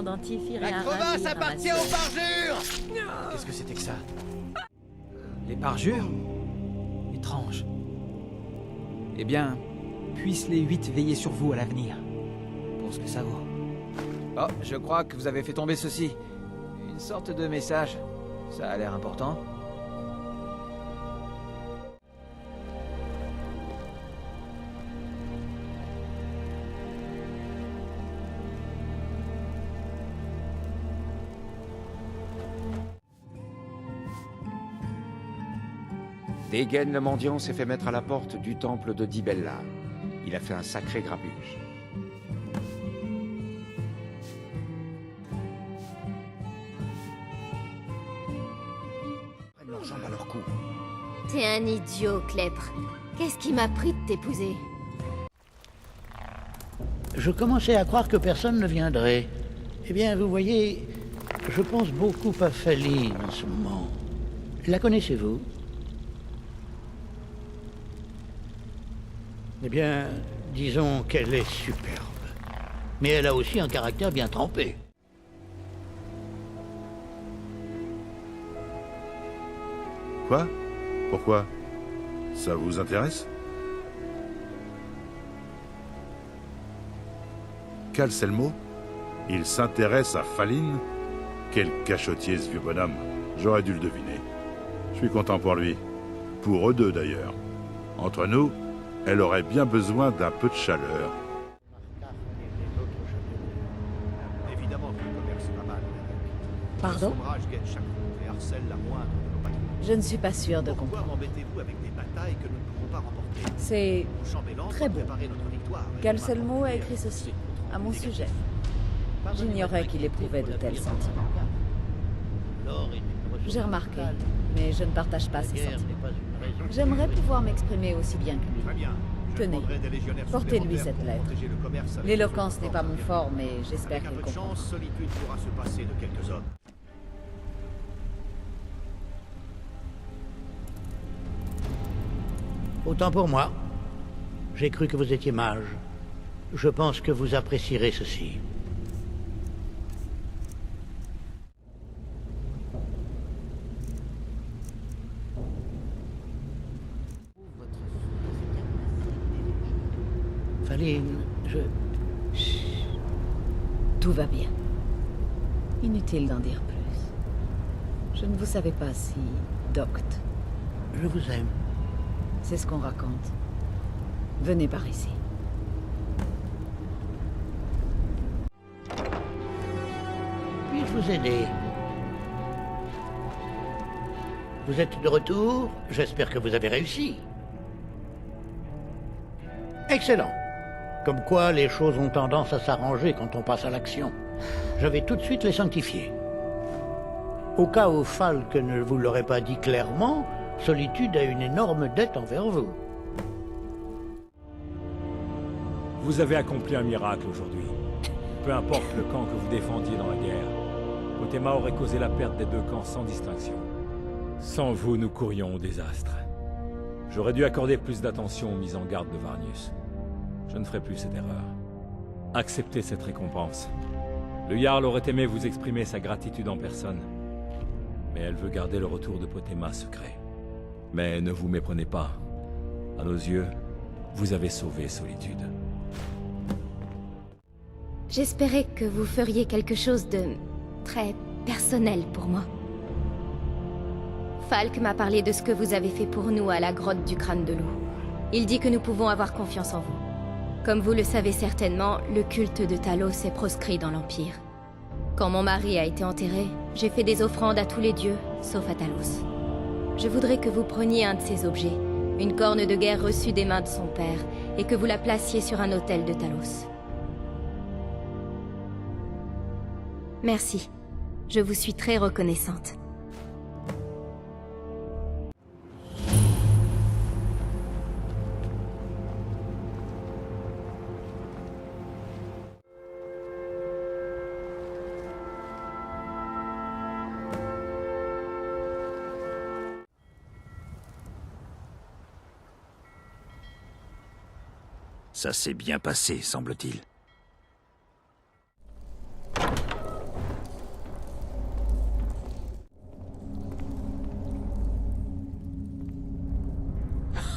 pendentifs iraient La à crevasse ravir, appartient ramasseur. aux parjures! Qu'est-ce que c'était que ça? Les parjures? Étrange. Eh bien, puissent les 8 veiller sur vous à l'avenir. Pour ce que ça vaut. Oh, je crois que vous avez fait tomber ceci. Une sorte de message. Ça a l'air important. Degen le mendiant s'est fait mettre à la porte du temple de Dibella. Il a fait un sacré grabuge. Prennent leurs jambes à leur cou. T'es un idiot, Clèpre. Qu'est-ce qui m'a pris de t'épouser? Je commençais à croire que personne ne viendrait. Eh bien, vous voyez, je pense beaucoup à Faline en ce moment. La connaissez-vous? Eh bien, disons qu'elle est superbe. Mais elle a aussi un caractère bien trempé. Quoi? Pourquoi? Ça vous intéresse? Calcelmo? Il s'intéresse à Faline? Quel cachotier ce vieux bonhomme. J'aurais dû le deviner. Je suis content pour lui. Pour eux deux d'ailleurs. Entre nous, elle aurait bien besoin d'un peu de chaleur. Évidemment que le commerce va mal. Pardon? Sombrage guette chaque route et harcèle la moindre de nos patrouilles. Je ne suis pas sûre de Pourquoi comprendre. m'embêtez-vous avec des batailles que nous ne pouvons pas remporter? C'est Mon chambellan très doit beau. préparer notre victoire. et Calcelmo a m'apporter écrit ceci, ses comptes à mon rendus sujet. négatifs. J'ignorais qu'il éprouvait de tels sentiments. J'ai remarqué, mais je ne partage pas ces sentiments. J'aimerais pouvoir m'exprimer aussi bien que Très lui. bien. Je Tenez, demanderai des légionnaires portez-lui supplémentaires cette pour lettre. protéger le commerce avec L'éloquence les n'est pas mon autres fort, mais j'espère Avec un qu'il peu de comprend. chance, Solitude pourra se passer de quelques hommes. Autant pour moi. J'ai cru que vous étiez mage. Je pense que vous apprécierez ceci. Faline, Tout va bien. Inutile d'en dire plus. Je ne vous savais pas si docte. je vous aime. C'est ce qu'on raconte. Venez par ici. Puis-je vous aider? Vous êtes de retour? J'espère que vous avez réussi. Excellent. Comme quoi, les choses ont tendance à s'arranger quand on passe à l'action. Je vais tout de suite les sanctifier. Au cas où Falk ne vous l'aurait pas dit clairement, Solitude a une énorme dette envers vous. Vous avez accompli un miracle aujourd'hui. Peu importe le camp que vous défendiez dans la guerre, Potema aurait causé la perte des deux camps sans distinction. Sans vous, nous courions au désastre. J'aurais dû accorder plus d'attention aux mises en garde de Varnius. Je ne ferai plus cette erreur. Acceptez cette récompense. Le Jarl aurait aimé vous exprimer sa gratitude en personne. Mais elle veut garder le retour de Potema secret. Mais ne vous méprenez pas. À nos yeux, vous avez sauvé Solitude. J'espérais que vous feriez quelque chose de très personnel pour moi. Falk m'a parlé de ce que vous avez fait pour nous à la grotte du crâne de loup. Il dit que nous pouvons avoir confiance en vous. Comme vous le savez certainement, le culte de Talos est proscrit dans l'Empire. Quand mon mari a été enterré, j'ai fait des offrandes à tous les dieux, sauf à Talos. Je voudrais que vous preniez un de ces objets, une corne de guerre reçue des mains de son père, et que vous la placiez sur un autel de Talos. Merci. Je vous suis très reconnaissante. Ça s'est bien passé, semble-t-il.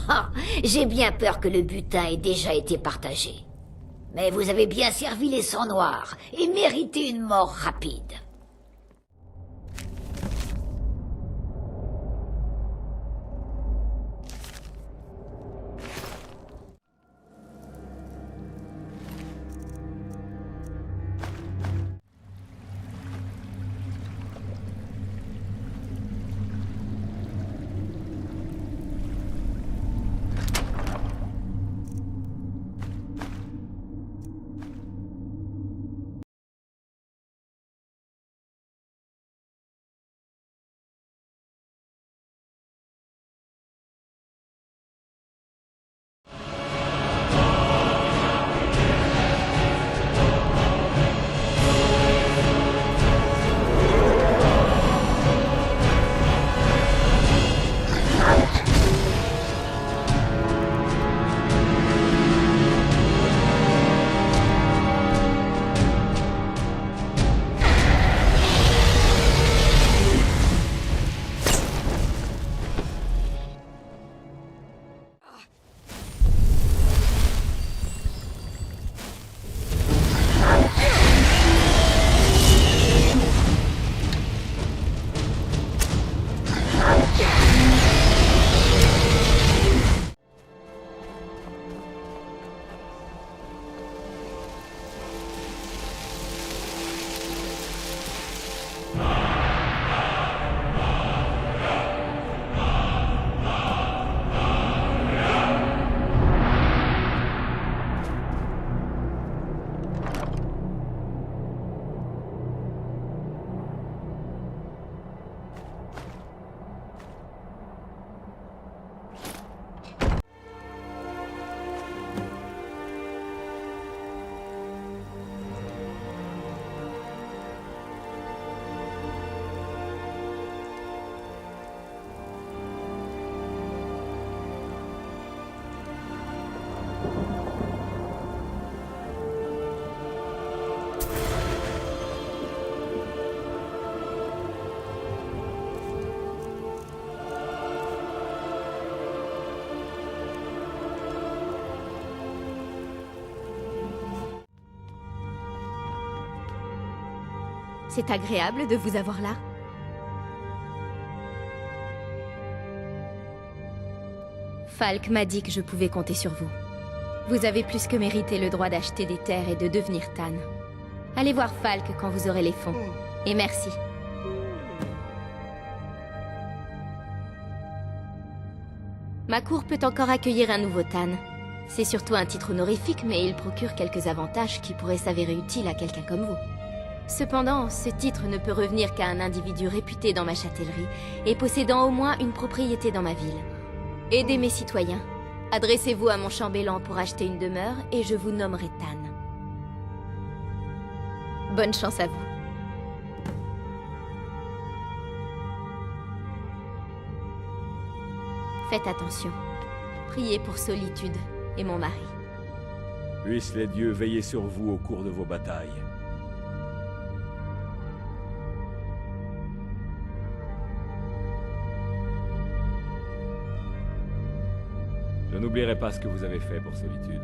Ah, j'ai bien peur que le butin ait déjà été partagé. Mais vous avez bien servi les sangs noirs et mérité une mort rapide. C'est agréable de vous avoir là. Falk m'a dit que je pouvais compter sur vous. Vous avez plus que mérité le droit d'acheter des terres et de devenir Tan. Allez voir Falk quand vous aurez les fonds. Et merci. Ma cour peut encore accueillir un nouveau Tan. C'est surtout un titre honorifique, mais il procure quelques avantages qui pourraient s'avérer utiles à quelqu'un comme vous. Cependant, ce titre ne peut revenir qu'à un individu réputé dans ma châtellerie et possédant au moins une propriété dans ma ville. Aidez mes citoyens. Adressez-vous à mon chambellan pour acheter une demeure et je vous nommerai Tan. Bonne chance à vous. Faites attention. Priez pour Solitude et mon mari. Puissent les dieux veiller sur vous au cours de vos batailles. Je n'oublierai pas ce que vous avez fait pour Solitude.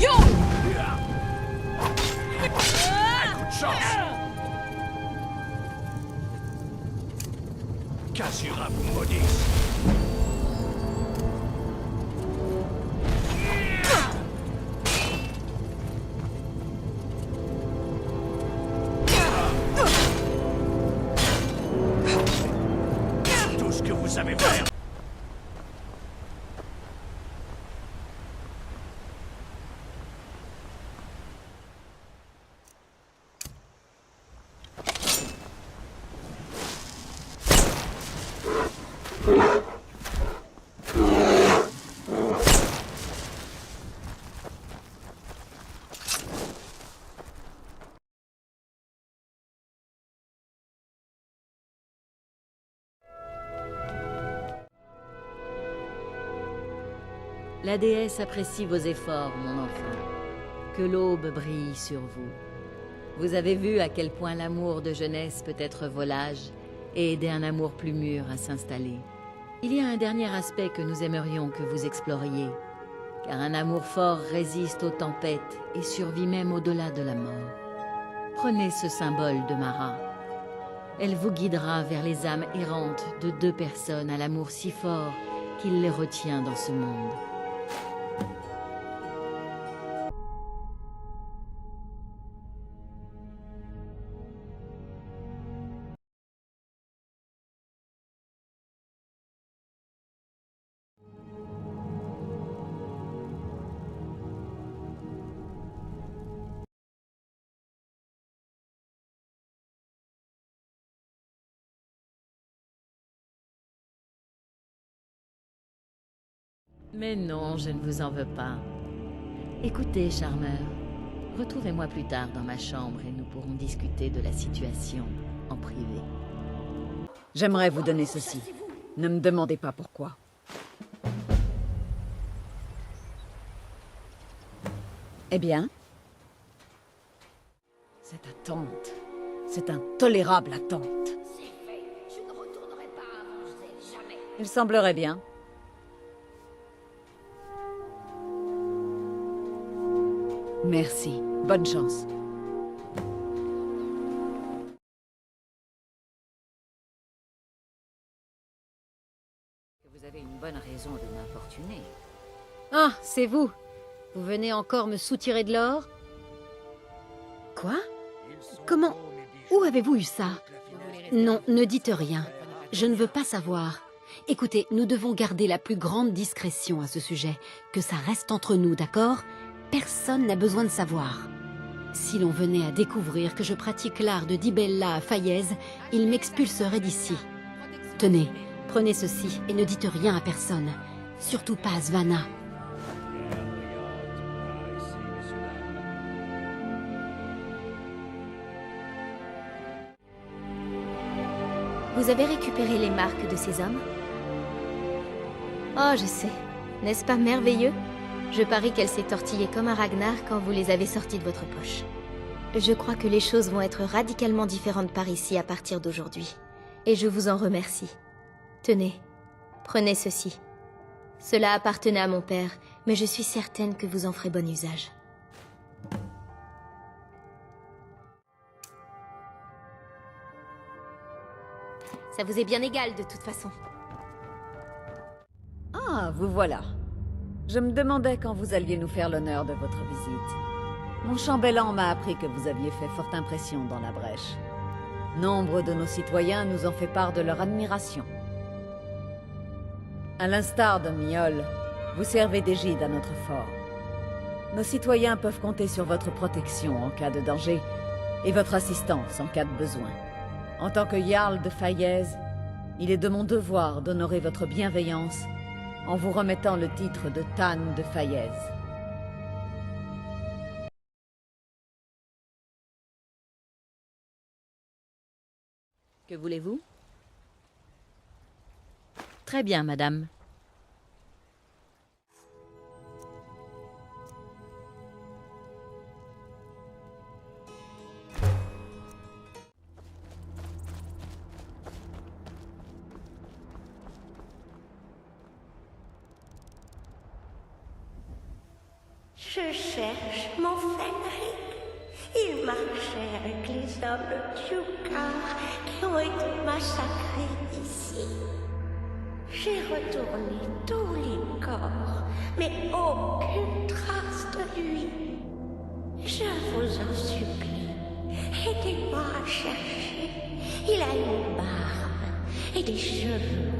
Un coup de chance. Qu'Azura vous maudisse. Tout ce que vous savez faire. La déesse apprécie vos efforts, mon enfant. Que l'aube brille sur vous. Vous avez vu à quel point l'amour de jeunesse peut être volage et aider un amour plus mûr à s'installer. Il y a un dernier aspect que nous aimerions que vous exploriez, car un amour fort résiste aux tempêtes et survit même au-delà de la mort. Prenez ce symbole de Mara. Elle vous guidera vers les âmes errantes de deux personnes à l'amour si fort qu'il les retient dans ce monde. Mais non, je ne vous en veux pas. Écoutez, charmeur, retrouvez-moi plus tard dans ma chambre et nous pourrons discuter de la situation en privé. J'aimerais vous donner ceci. Ne me demandez pas pourquoi. Eh bien? Cette attente, cette intolérable attente. C'est fait. Je ne retournerai pas à Angel, jamais. Il semblerait bien. Merci. Bonne chance. Vous avez une bonne raison de m'importuner. Ah, c'est vous. Vous venez encore me soutirer de l'or? Quoi? Comment? Où avez-vous eu ça? Non, ne dites rien. Je ne veux pas savoir. Écoutez, nous devons garder la plus grande discrétion à ce sujet. Que ça reste entre nous, d'accord? Personne n'a besoin de savoir. Si l'on venait à découvrir que je pratique l'art de Dibella à Fayez, il m'expulserait d'ici. Tenez, prenez ceci et ne dites rien à personne. Surtout pas à Svanna. Vous avez récupéré les marques de ces hommes? Oh, je sais. N'est-ce pas merveilleux? Je parie qu'elle s'est tortillée comme un Ragnar quand vous les avez sortis de votre poche. Je crois que les choses vont être radicalement différentes par ici à partir d'aujourd'hui. Et je vous en remercie. Tenez, prenez ceci. Cela appartenait à mon père, mais je suis certaine que vous en ferez bon usage. Ça vous est bien égal de toute façon. Ah, vous voilà. Je me demandais quand vous alliez nous faire l'honneur de votre visite. Mon chambellan m'a appris que vous aviez fait forte impression dans la brèche. Nombre de nos citoyens nous ont fait part de leur admiration. À l'instar de Miol, vous servez d'égide à notre fort. Nos citoyens peuvent compter sur votre protection en cas de danger et votre assistance en cas de besoin. En tant que Jarl de Fayez, il est de mon devoir d'honorer votre bienveillance en vous remettant le titre de Tan de Fayez. Que voulez-vous? Très bien, madame. Je cherche mon Fenric. Il marchait avec les hommes de Tjukar qui ont été massacrés ici. J'ai retourné tous les corps, mais aucune trace de lui. Je vous en supplie, aidez-moi à chercher. Il a une barbe et des cheveux roux.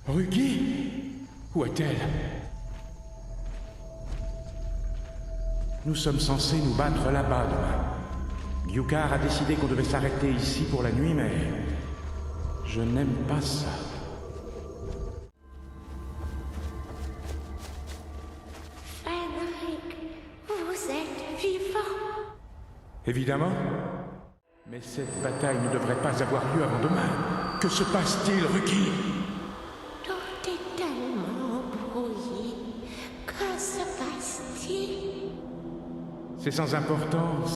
Ruki? Où est-elle? Nous sommes censés nous battre là-bas demain. Gyukar a décidé qu'on devait s'arrêter ici pour la nuit, mais... je n'aime pas ça. Fenric, vous êtes vivant? Évidemment. Mais cette bataille ne devrait pas avoir lieu avant demain. Que se passe-t-il, Ruki? Tout est tellement embrouillé. Que se passe-t-il? C'est sans importance.